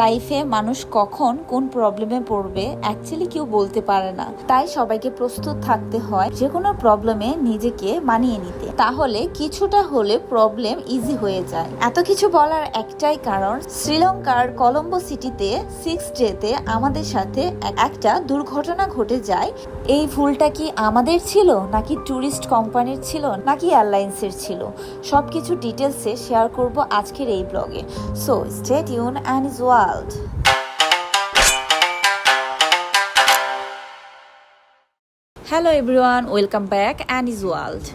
লাইফে মানুষ কখন কোন প্রবলেমে পড়বে অ্যাকচুয়ালি কেউ বলতে পারে না, তাই সবাইকে প্রস্তুত থাকতে হয় যে কোনো প্রবলেমে নিজেকে মানিয়ে নিতে, তাহলে কিছুটা হলে প্রবলেম ইজি হয়ে যায়। এত কিছু বলার একটাই কারণ, শ্রীলঙ্কার কলম্বো সিটিতে 6 ডেতে আমাদের সাথে একটা দুর্ঘটনা ঘটে যায়। এই ভুলটা কি আমাদের ছিল, নাকি ট্যুরিস্ট কোম্পানির ছিল, নাকি এয়ারলাইন্সের ছিল? সবকিছু ডিটেলসে শেয়ার করব আজকের এই ব্লগে। So stay tune and is world. Hello everyone, welcome back and is world.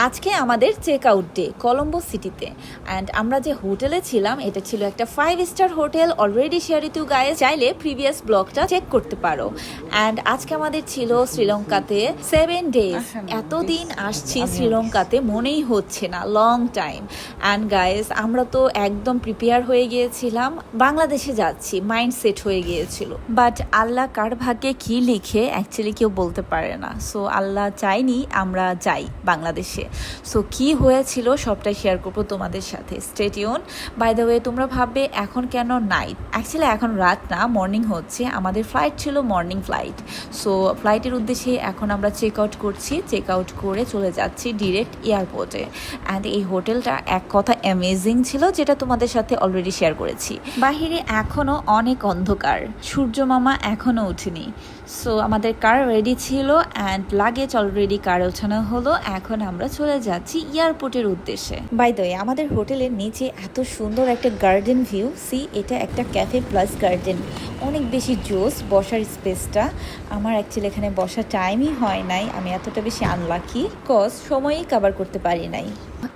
আজকে আমাদের চেক আউট ডে কলম্বো সিটিতে, অ্যান্ড আমরা যে হোটেলে ছিলাম এটা ছিল একটা 5 star hotel. Already share you guys, চাইলে প্রিভিয়াস ব্লগটা চেক করতে পারো। অ্যান্ড আজকে আমাদের ছিল শ্রীলঙ্কাতে 7 ডেজ। এতদিন আসছি শ্রীলঙ্কাতে, মনেই হচ্ছে না, লং টাইম। অ্যান্ড গাইস, আমরা তো একদম প্রিপেয়ার হয়ে গিয়েছিলাম, বাংলাদেশে যাচ্ছি, মাইন্ড সেট হয়ে গিয়েছিল। বাট আল্লাহ কার ভাগ্যে কি লিখে অ্যাকচুয়ালি কেউ বলতে পারে না। সো আল্লাহ চাইনি আমরা যাই বাংলাদেশে। সো কি হয়েছিল সবটাই শেয়ার করবো তোমাদের সাথে। Stay tune. By the way, তোমরা ভাববে এখন কেন নাইট? অ্যাকচুয়ালি এখন রাত না, মর্নিং হচ্ছে। আমাদের ফ্লাইট ছিল মর্নিং ফ্লাইট। সো ফ্লাইটের উদ্দেশ্যে এখন আমরা চেক আউট করছি। চেক আউট করে চলে যাচ্ছি ডিরেক্ট এয়ারপোর্টে। অ্যান্ড এই হোটেলটা এক কথা অ্যামেজিং ছিল, যেটা তোমাদের সাথে অলরেডি শেয়ার করেছি। বাহিরে এখনও অনেক অন্ধকার, সূর্য মামা এখনও উঠেনি। সো আমাদের কার রেডি ছিল অ্যান্ড লাগেজ অলরেডি কারে ওঠানো হলো। এখন আমরা চলে যাচ্ছি এয়ারপোর্টের উদ্দেশ্যে। বাই দ্য ওয়ে, আমাদের হোটেলের নিচে এত সুন্দর একটা গার্ডেন ভিউ। এটা একটা ক্যাফে প্লাস গার্ডেন, অনেক বেশি জোস। বসার স্পেসটা, আমার অ্যাকচুয়ালি এখানে বসার টাইমই হয় নাই। আমি এতটা বেশি আনলাকি, কজ সময়ই কভার করতে পারি নাই।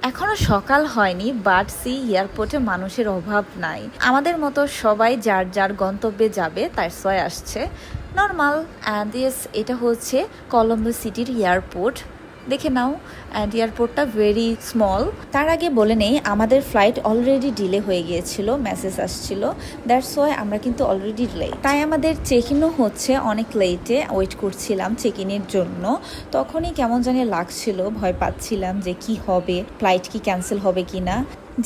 এখনো সকাল হয়নি, বাট এয়ারপোর্টে মানুষের অভাব নাই। আমাদের মতো সবাই যার যার গন্তব্যে যাবে, তার সয় আসছে, নর্মাল। অ্যান্ড ইয়েস, এটা হচ্ছে কলম্বো সিটির এয়ারপোর্ট, দেখে নাও। অ্যান্ড এয়ারপোর্টটা ভেরি স্মল। তার আগে বলে নেই, আমাদের ফ্লাইট অলরেডি ডিলে হয়ে গিয়েছিল, মেসেজ আসছিল। দ্যাটস ওয়াই আমরা কিন্তু অলরেডি লেট, তাই আমাদের চেক ইনও হচ্ছে অনেক লেটে। ওয়েট করছিলাম চেক ইনের জন্য। তখনই কেমন জানি লাগছিল, ভয় পাচ্ছিলাম যে কি হবে, ফ্লাইট কি ক্যান্সেল হবে কি না।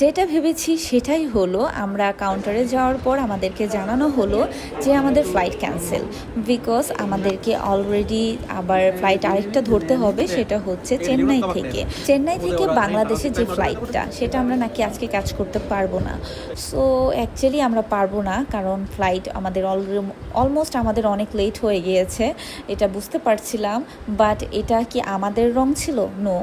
যেটা ভেবেছি সেটাই হলো। আমরা কাউন্টারে যাওয়ার পর আমাদেরকে জানানো হলো যে আমাদের ফ্লাইট ক্যান্সেল, বিকজ আমাদেরকে অলরেডি আবার ফ্লাইট আরেকটা ধরতে হবে। সেটা হচ্ছে চেন্নাই থেকে বাংলাদেশে যে ফ্লাইটটা, সেটা আমরা নাকি আজকে ক্যাচ করতে পারবো না। সো অ্যাকচুয়ালি আমরা পারবো না, কারণ ফ্লাইট আমাদের অলমোস্ট আমাদের অনেক লেট হয়ে গিয়েছে। এটা বুঝতে পারছিলাম, বাট এটা কি আমাদের রং ছিল? নো।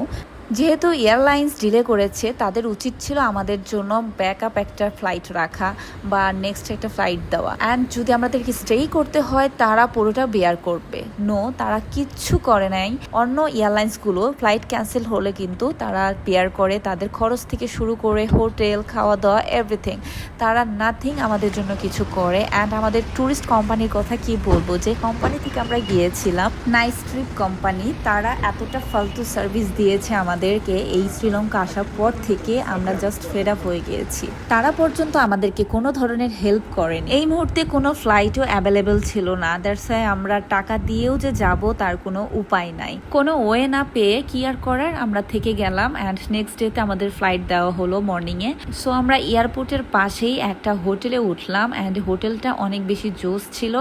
যেহেতু এয়ারলাইন্স ডিলে করেছে, তাদের উচিত ছিল আমাদের জন্য ব্যাকআপ একটা ফ্লাইট রাখা বা নেক্সট একটা ফ্লাইট দেওয়া। অ্যান্ড যদি আমাদেরকে স্টেই করতে হয়, তারা পুরোটা বেয়ার করবে। নো, তারা কিচ্ছু করে নাই। অন্য এয়ারলাইন্সগুলো ফ্লাইট ক্যান্সেল হলে কিন্তু তারা বেয়ার করে, তাদের খরচ থেকে শুরু করে হোটেল, খাওয়া দাওয়া, এভরিথিং। তারা নাথিং আমাদের জন্য কিছু করে। অ্যান্ড আমাদের ট্যুরিস্ট কোম্পানির কথা কি বলবো, যে কোম্পানি থেকে আমরা গিয়েছিলাম, নাইস ট্রিপ কোম্পানি, তারা এতটা ফালতু সার্ভিস দিয়েছে আমাদেরকে। এই শ্রীলঙ্কা আসার পর থেকে আমরা জাস্ট ফেড আপ হয়ে গিয়েছি। তারা পর্যন্ত আমাদেরকে কোনো ধরনের হেল্প করেন। এই মুহূর্তে কোনো ফ্লাইটও অ্যাভেলেবেল ছিল না। দ্যাটস ওয়াই আমরা টাকা দিয়েও যে যাব, তার কোনো উপায় নাই। কোনো ওয়ে না পেয়ে কি আর করার, আমরা থেকে গেলাম। অ্যান্ড নেক্সট ডেতে আমাদের ফ্লাইট দেওয়া হলো মর্নিংয়ে। সো আমরা এয়ারপোর্টের পাশেই একটা হোটেলে উঠলাম। অ্যান্ড হোটেলটা অনেক বেশি জোস ছিল।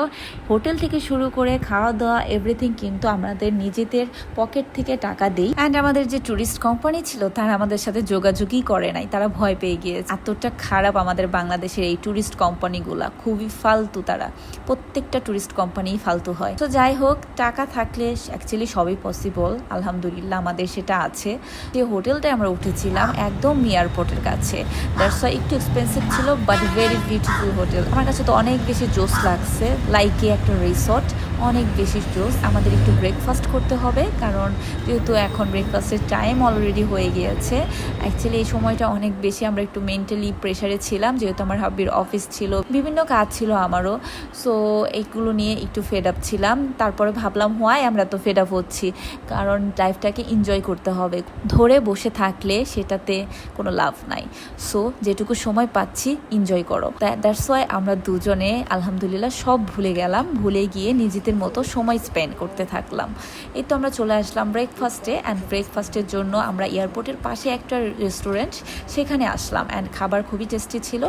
হোটেল থেকে শুরু করে খাওয়া দাওয়া, এভরিথিং কিন্তু আমাদের নিজেদের পকেট থেকে টাকা দিই। অ্যান্ড আমাদের যে ট্যুরিস্ট কোম্পানি ছিল, তারা আমাদের সাথে যোগাযোগই করে নাই, তারা ভয় পেয়ে গিয়েছে। এতটা খারাপ আমাদের বাংলাদেশের এই ট্যুরিস্ট কোম্পানিগুলা, খুবই ফালতু। তারা প্রত্যেকটা ট্যুরিস্ট কোম্পানি ফালতু হয়। তো যাই হোক, টাকা থাকলে অ্যাকচুয়ালি সবই পসিবল। আলহামদুলিল্লাহ আমাদের সেটা আছে। যে হোটেলটায় আমরা উঠেছিলাম একদম এয়ারপোর্টের কাছে, দ্যাটস ওয়াই একটু এক্সপেন্সিভ ছিল, বাট ভেরি বিউটিফুল হোটেল। আমার কাছে তো অনেক বেশি জোস লাগছে, লাইকে একটা রিসর্ট, অনেক বেশি জোস। আমাদের একটু ব্রেকফাস্ট করতে হবে, কারণ যেহেতু এখন ব্রেকফাস্টের টাইম অলরেডি হয়ে গিয়েছে। অ্যাকচুয়ালি এই সময়টা অনেক বেশি আমরা একটু মেন্টালি প্রেশারে ছিলাম, যেহেতু আমার হাবির অফিস ছিল, বিভিন্ন কাজ ছিল আমারও। সো এইগুলো নিয়ে একটু ফেড আপ ছিলাম। তারপরে ভাবলাম, হোয়াই আমরা তো ফেড আপ হচ্ছি, কারণ লাইফটাকে এনজয় করতে হবে। ধরে বসে থাকলে সেটাতে কোনো লাভ নাই। সো যেটুকু সময় পাচ্ছি এনজয় করো। দ্যাটস ওয়াই আমরা দুজনে আলহামদুলিল্লাহ সব ভুলে গেলাম। ভুলে গিয়ে নিজে নিজেদের মতো সময় স্পেন্ড করতে থাকলাম। এই তো আমরা চলে আসলাম ব্রেকফাস্টে, অ্যান্ড ব্রেকফাস্টের জন্য আমরা এয়ারপোর্টের পাশে একটা রেস্টুরেন্ট সেখানে আসলাম, অ্যান্ড খাবার খুবই টেস্টি ছিল।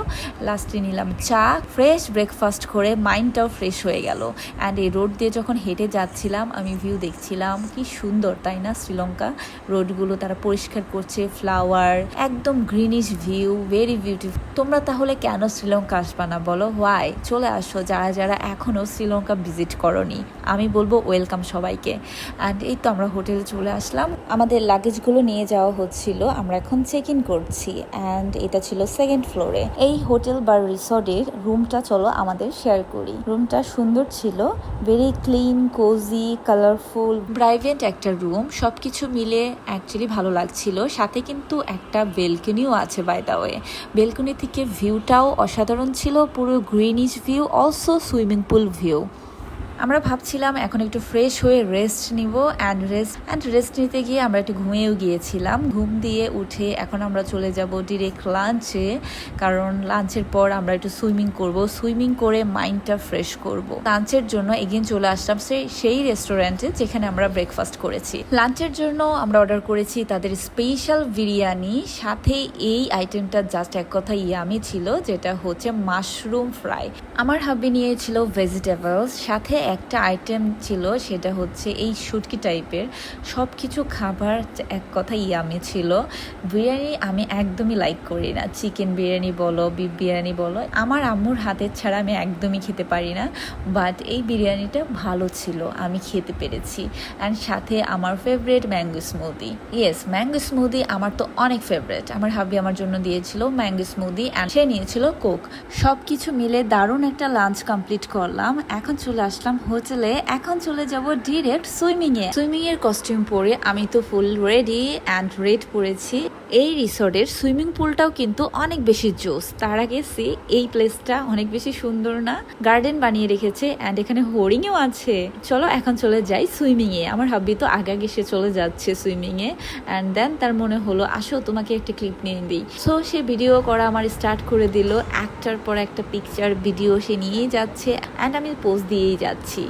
লাস্টে নিলাম চা। ফ্রেশ ব্রেকফাস্ট করে মাইন্ডটাও ফ্রেশ হয়ে গেল। অ্যান্ড এই রোড দিয়ে যখন হেঁটে যাচ্ছিলাম আমি ভিউ দেখছিলাম, কি সুন্দর তাই না শ্রীলঙ্কা। রোডগুলো তারা পরিষ্কার করছে, ফ্লাওয়ার, একদম গ্রিনিশ ভিউ, ভেরি বিউটিফুল। তোমরা তাহলে কেন শ্রীলঙ্কা আসবা না বলো? হোয়াই? চলে আসো যারা যারা এখনও শ্রীলঙ্কা ভিজিট করনি, আমি বলবো ওয়েলকাম সবাইকে। অ্যান্ড এই তো আমরা হোটেলে চলে আসলাম, আমাদের লাগেজগুলো নিয়ে যাওয়া হচ্ছিল, আমরা এখন চেক ইন করছি। অ্যান্ড এটা ছিল সেকেন্ড ফ্লোরে। এই হোটেল বা রিসর্টের রুমটা চলো আমাদের শেয়ার করি। রুমটা সুন্দর ছিল, very clean, cosy, colourful, private একটা রুম। সবকিছু মিলে অ্যাকচুয়ালি ভালো লাগছিল। সাথে কিন্তু একটা বেলকনিও আছে বাই দ্য ওয়ে। বেলকনি থেকে ভিউটাও অসাধারণ ছিল, পুরো greenish view, also swimming pool view. আমরা ভাবছিলাম এখন একটু ফ্রেশ হয়ে রেস্ট নিব, অ্যান্ড রেস্ট নিতে গিয়ে আমরা একটু ঘুমিয়েও গিয়েছিলাম। ঘুম দিয়ে উঠে এখন আমরা চলে যাব ডিরেক্ট লাঞ্চে, কারণ লাঞ্চের পর আমরা একটু সুইমিং করব, সুইমিং করে মাইন্ডটা ফ্রেশ করব। লাঞ্চের জন্য এগেইন চলে আসলাম সেই রেস্টুরেন্টে যেখানে আমরা ব্রেকফাস্ট করেছি। লাঞ্চের জন্য আমরা অর্ডার করেছি তাদের স্পেশাল বিরিয়ানি, সাথে এই আইটেমটা জাস্ট এক কথা ইয়ামি ছিল, যেটা হচ্ছে মাশরুম ফ্রাই। আমার হাব্বি নিয়েছিল ভেজিটেবলস, সাথে একটা আইটেম ছিল সেটা হচ্ছে এই শুটকি টাইপের। সব কিছু খাবার এক কথা ইয়ামি ছিল। বিরিয়ানি আমি একদমই লাইক করি না, চিকেন বিরিয়ানি বলো, বিফ বিরিয়ানি বলো, আমার আম্মুর হাতের ছাড়া আমি একদমই খেতে পারি না। বাট এই বিরিয়ানিটা ভালো ছিল, আমি খেতে পেরেছি। অ্যান্ড সাথে আমার favourite mango smoothie. Yes, mango smoothie আমার তো অনেক ফেভারিট। আমার হাব্বি আমার জন্য দিয়েছিল ম্যাঙ্গো স্মুদি, অ্যান্ড সে নিয়েছিল কোক। সব কিছু মিলে দারুণ একটা লাঞ্চ কমপ্লিট করলাম। এখন চলে আসলাম হোটেলে, এখন চলে যাব ডিরেক্ট সুইমিং এর কস্টিউম পরে আমি তো ফুল রেডি অ্যান্ড রেড পরেছি। এই রিসর্টের সুইমিং পুলটাও কিন্তু অনেক বেশি জোস। তার আগে এই প্লেসটা অনেক বেশি সুন্দর না, গার্ডেন বানিয়ে রেখেছে, অ্যান্ড এখানে হোর্ডিংও আছে। চলো এখন চলে যাই সুইমিং এ। আমার হাব্বি তো আগে সে চলে যাচ্ছে সুইমিং এ, অ্যান্ড দেন তার মনে হলো আসো তোমাকে একটা ক্লিপ নিয়ে দিই। সো সে ভিডিও করা আমার স্টার্ট করে দিল, একটার পর একটা পিকচার ভিডিও সে নিয়েই যাচ্ছে, অ্যান্ড আমি পোজ দিয়েই যাচ্ছি।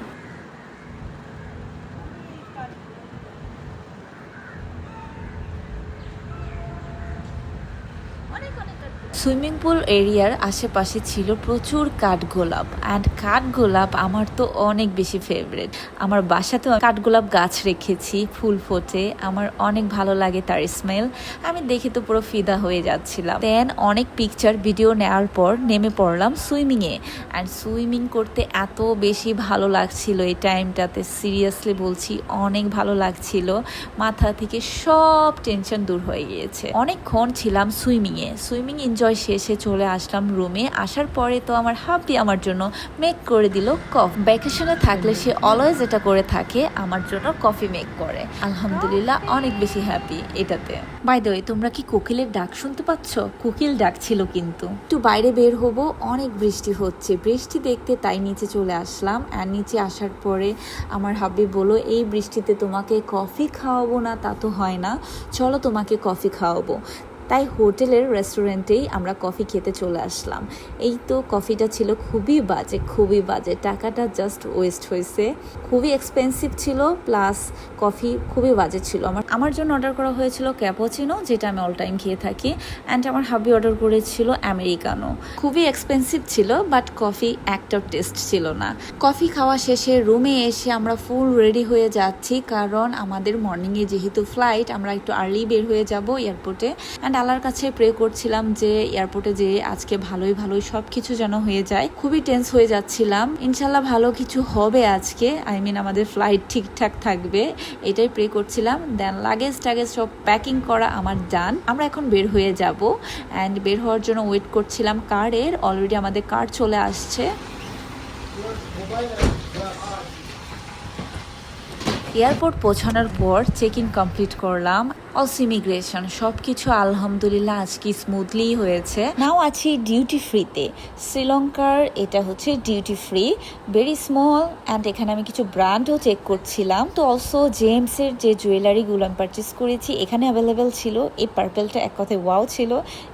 সুইমিং পুল এরিয়ার আশেপাশে ছিল প্রচুর কাঠগোলাপ, অ্যান্ড কাঠগোলাপ আমার তো অনেক বেশি ফেভারিট। আমার বাসাতেও কাঠগোলাপ গাছ রেখেছি, ফুল ফোটে, আমার অনেক ভালো লাগে তার স্মেল। আমি দেখে তো পুরো ফিদা হয়ে যাচ্ছিলাম। দেন অনেক পিকচার ভিডিও নেওয়ার পর নেমে পড়লাম সুইমিংয়ে, অ্যান্ড সুইমিং করতে এত বেশি ভালো লাগছিল এই টাইমটাতে, সিরিয়াসলি বলছি অনেক ভালো লাগছিল। মাথা থেকে সব টেনশন দূর হয়ে গিয়েছে। অনেকক্ষণ ছিলাম সুইমিং এনজয় শেষে চলে আসলাম রুমে। আসার পরে তো আমার হাব্বি আমার জন্য মেক করে দিল কফি। ভ্যাকেশনে থাকলে সে অলওয়েজ এটা করে থাকে, আমার জন্য কফি মেক করে। আলহামদুলিল্লাহ অনেক বেশি হ্যাপি এটাতে। বাই দ্য ওয়ে, তোমরা কি কোকিলের ডাক শুনতে পাচ্ছ? কোকিল ডাক ছিল কিন্তু। একটু বাইরে বের হবো, অনেক বৃষ্টি হচ্ছে, বৃষ্টি দেখতে তাই নিচে চলে আসলাম। আর নিচে আসার পরে আমার হাব্বি বলল এই বৃষ্টিতে তোমাকে কফি খাওয়াবো না তা তো হয় না, চলো তোমাকে কফি খাওয়াবো। তাই হোটেলের রেস্টুরেন্টেই আমরা কফি খেতে চলে আসলাম। এই তো কফিটা ছিল খুবই বাজে, টাকাটা জাস্ট ওয়েস্ট হয়েছে। খুবই এক্সপেন্সিভ ছিল, প্লাস কফি খুবই বাজে ছিল। আমার জন্য অর্ডার করা হয়েছিল ক্যাপুচিনো, যেটা আমি অল টাইম খেয়ে থাকি, অ্যান্ড আমার হাবি অর্ডার করেছিল আমেরিকানো। খুবই এক্সপেন্সিভ ছিল, বাট কফি একটাও টেস্ট ছিল না। কফি খাওয়া শেষে রুমে এসে আমরা ফুল রেডি হয়ে যাচ্ছি, কারণ আমাদের মর্নিংয়ে যেহেতু ফ্লাইট, আমরা একটু আর্লি বের হয়ে যাব এয়ারপোর্টে। অ্যান্ড আল্লাহর কাছে প্রে করছিলাম যে এয়ারপোর্টে যে আজকে ভালোই সব কিছু যেন হয়ে যায়। খুবই টেন্স হয়ে যাচ্ছিলাম, ইনশাল্লাহ ভালো কিছু হবে আজকে, আমাদের ফ্লাইট ঠিকঠাক থাকবে, এটাই প্রে করছিলাম। দেন লাগেজ টাগেজ সব প্যাকিং করা আমার ডান। আমরা এখন বের হয়ে যাব, অ্যান্ড বের হওয়ার জন্য ওয়েট করছিলাম কারের। অলরেডি আমাদের কার চলে আসছে। এয়ারপোর্ট পৌঁছানোর পর চেক ইন কমপ্লিট করলাম। অলসো ইমিগ্রেশন সবকিছু আলহামদুলিল্লাহ আজকে স্মুথলি হয়েছে। নাও আছি ডিউটি ফ্রিতে। শ্রীলঙ্কার এটা হচ্ছে duty free, very small. And এখানে আমি কিছু ব্র্যান্ডও চেক করছিলাম। তো অলসো জেমসের যে জুয়েলারিগুলো আমি পারচেস করেছি এখানে অ্যাভেলেবেল ছিল। এই পার্পেলটা এক কথায় ওয়াও ছিল,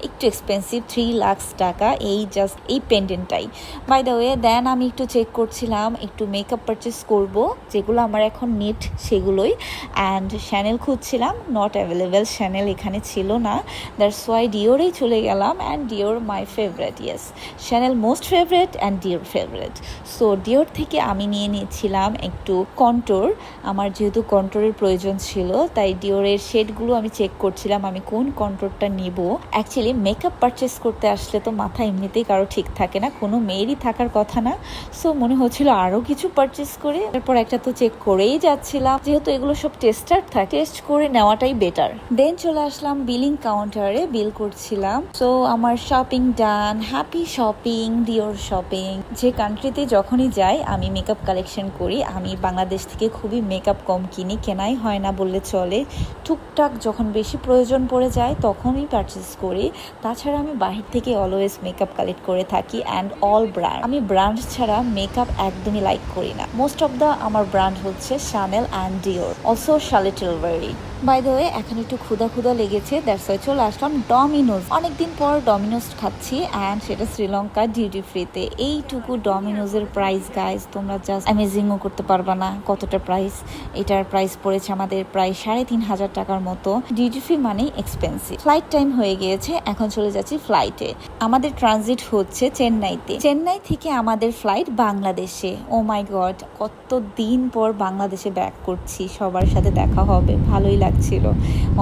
একটু এক্সপেন্সিভ, 3 লাখ টাকা এই জাস্ট এই পেন্ডেন্টটাই। বাই দ্য ওয়ে দেন আমি একটু চেক করছিলাম একটু মেকআপ পারচেস করব, যেগুলো আমার এখন নিট সেগুলোই। অ্যান্ড শ্যানেল খুঁজছিলাম, নট অ্যাভেলেবেল, শ্যানেল এখানে ছিল না। দ্যাটস ওয়াই ডিওরেই চলে গেলাম। And Dior my favourite, yes, Chanel most favourite and Dior favourite. So Dior থেকে আমি নিয়ে নিয়েছিলাম একটু কন্ট্রোর। আমার যেহেতু কন্ট্রোরের প্রয়োজন ছিল তাই ডিওরের শেডগুলো আমি চেক করছিলাম আমি কোন কন্ট্রোরটা নিব। অ্যাকচুয়ালি মেকআপ পারচেস করতে আসলে তো মাথা এমনিতেই কারো ঠিক থাকে না, কোনো মেয়েরই থাকার কথা না। সো মনে হচ্ছিল আরও কিছু পারচেস করে, তারপর একটা তো চেক করেই যাচ্ছিলাম, যেহেতু এগুলো সব টেস্টার থাকে, টেস্ট করে নেওয়াটাই বেটার। দেন চলে আসলাম বিলিং কাউন্টারে, বিল করছিলাম। সো আমার shopping done, happy shopping, Dior shopping. যে কান্ট্রিতে যখনই যাই আমি মেকআপ কালেকশন করি। আমি বাংলাদেশ থেকে খুবই মেকআপ কম কিনি, কেনাই হয় না বললে চলে। টুকটাক যখন বেশি প্রয়োজন পড়ে যায় তখনই পারচেস করি। তাছাড়া আমি বাহির থেকে অলওয়েজ মেকআপ কালেক্ট করে থাকি অ্যান্ড অল ব্র্যান্ড। আমি ব্র্যান্ড ছাড়া মেকআপ একদমই লাইক করি না। মোস্ট অফ দ্য আমার ব্র্যান্ড হচ্ছে Chanel and Dior, also Charlotte Tilbury. By the way এখন একটু ক্ষুধা লেগেছে, দ্যাটস ওয়াই চলে আসলাম ডমিনোজ। অনেকদিন পর ডমিনোজ খাচ্ছি অ্যান্ড সেটা শ্রীলঙ্কা ডিউটি ফ্রিতে। এইটুকু ডমিনোজের প্রাইস গাইজ তোমরা জাস্ট অ্যামেজিংও করতে পারবা না কতটা প্রাইস। এটার প্রাইস পড়েছে আমাদের প্রায় 3,500 টাকার মতো। ডিউটি ফ্রি মানেই এক্সপেন্সিভ। ফ্লাইট টাইম হয়ে গিয়েছে, এখন চলে যাচ্ছি ফ্লাইটে। আমাদের ট্রানজিট হচ্ছে চেন্নাইতে। চেন্নাই থেকে আমাদের ফ্লাইট বাংলাদেশে। ও মাই গড, কত দিন পর বাংলাদেশে ব্যাক করছি, সবার সাথে দেখা হবে, ভালোই লাগছিল।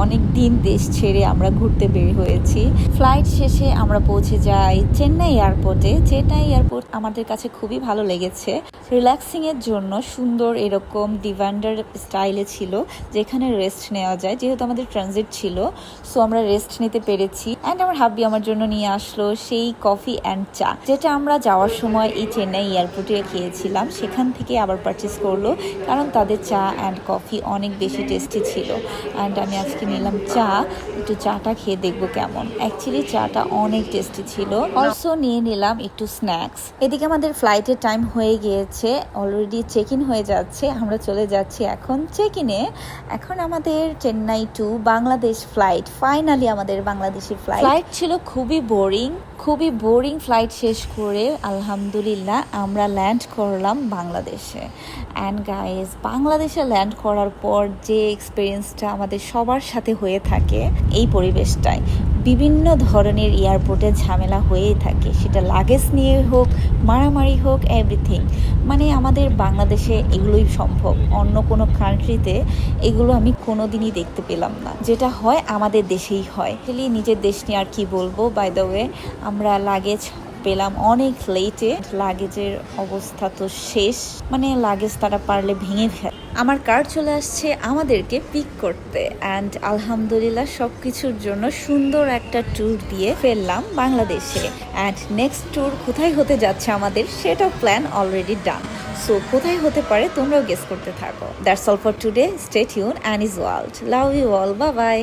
অনেক দিন দেশ ছেড়ে আমরা ঘুরতে বের হয়েছি। ফ্লাইট শেষে আমরা পৌঁছে যাই চেন্নাই এয়ারপোর্টে। চেন্নাই এয়ারপোর্ট আমাদের কাছে খুবই ভালো লেগেছে। রিল্যাক্সিং এর জন্য সুন্দর এরকম ডিভান্ডার স্টাইলে ছিল, যেখানে রেস্ট নেওয়া যায়। যেহেতু আমাদের ট্রানজিট ছিল সো আমরা রেস্ট নিতে পেরেছি। অ্যান্ড আমার হাব্বি আমার জন্য নিয়ে আসলো সেই কফি অ্যান্ড চা, যেটা আমরা যাওয়ার সময় এই চেন্নাই এয়ারপোর্টে খেয়েছিলাম। সেখান থেকে আবার পারচেস করলো, কারণ তাদের চা অ্যান্ড কফি অনেক বেশি টেস্টি ছিল। অ্যান্ড আমি আজকে নিলাম চা, একটু চাটা খেয়ে দেখবো কেমন। অ্যাকচুয়ালি চাটা অনেক টেস্টি ছিল। অলসো নিয়ে নিলাম একটু স্ন্যাক্স। এদিকে আমাদের ফ্লাইটের টাইম হয়ে গিয়েছে, অলরেডি চেক ইন হয়ে যাচ্ছে। আমরা চলে যাচ্ছি এখন চেক ইনে। এখন আমাদের Chennai to Bangladesh flight, finally আমাদের বাংলাদেশি ফ্লাইট ছিল খুবই বোরিং ফ্লাইট শেষ করে আলহামদুলিল্লাহ আমরা ল্যান্ড করলাম বাংলাদেশে। অ্যান্ড গাইজ, বাংলাদেশে ল্যান্ড করার পর যে এক্সপিরিয়েন্সটা আমাদের সবার সাথে হয়ে থাকে এই পরিবেশটায়, বিভিন্ন ধরনের এয়ারপোর্টে ঝামেলা হয়েই থাকে, সেটা লাগেজ নিয়ে হোক, মারামারি হোক, এভরিথিং। মানে আমাদের বাংলাদেশে এগুলোই সম্ভব, অন্য কোনো কান্ট্রিতে এগুলো আমি কোনোদিনই দেখতে পেলাম না। যেটা হয় আমাদের দেশেই হয়। নিজের দেশ নিয়ে আর কি বলবো। বাই দ্য ওয়ে আমরা লাগেজ পেলাম অনেক লেটে। লাগেজের অবস্থা তো শেষ, মানে লাগেজ তারা পারলে ভেঙে ফেলে। আমার কার চলে আসছে আমাদেরকে পিক করতে। অ্যান্ড আলহামদুলিল্লাহ সব কিছুর জন্য সুন্দর একটা ট্যুর দিয়ে ফেললাম বাংলাদেশে। অ্যান্ড নেক্সট ট্যুর কোথায় হতে যাচ্ছে আমাদের সেটা প্ল্যান অলরেডি ডান। সো কোথায় হতে পারে তোমরাও গেস করতে থাকো। That's all for today. Stay tune, Annie's world. Love you all, bye by.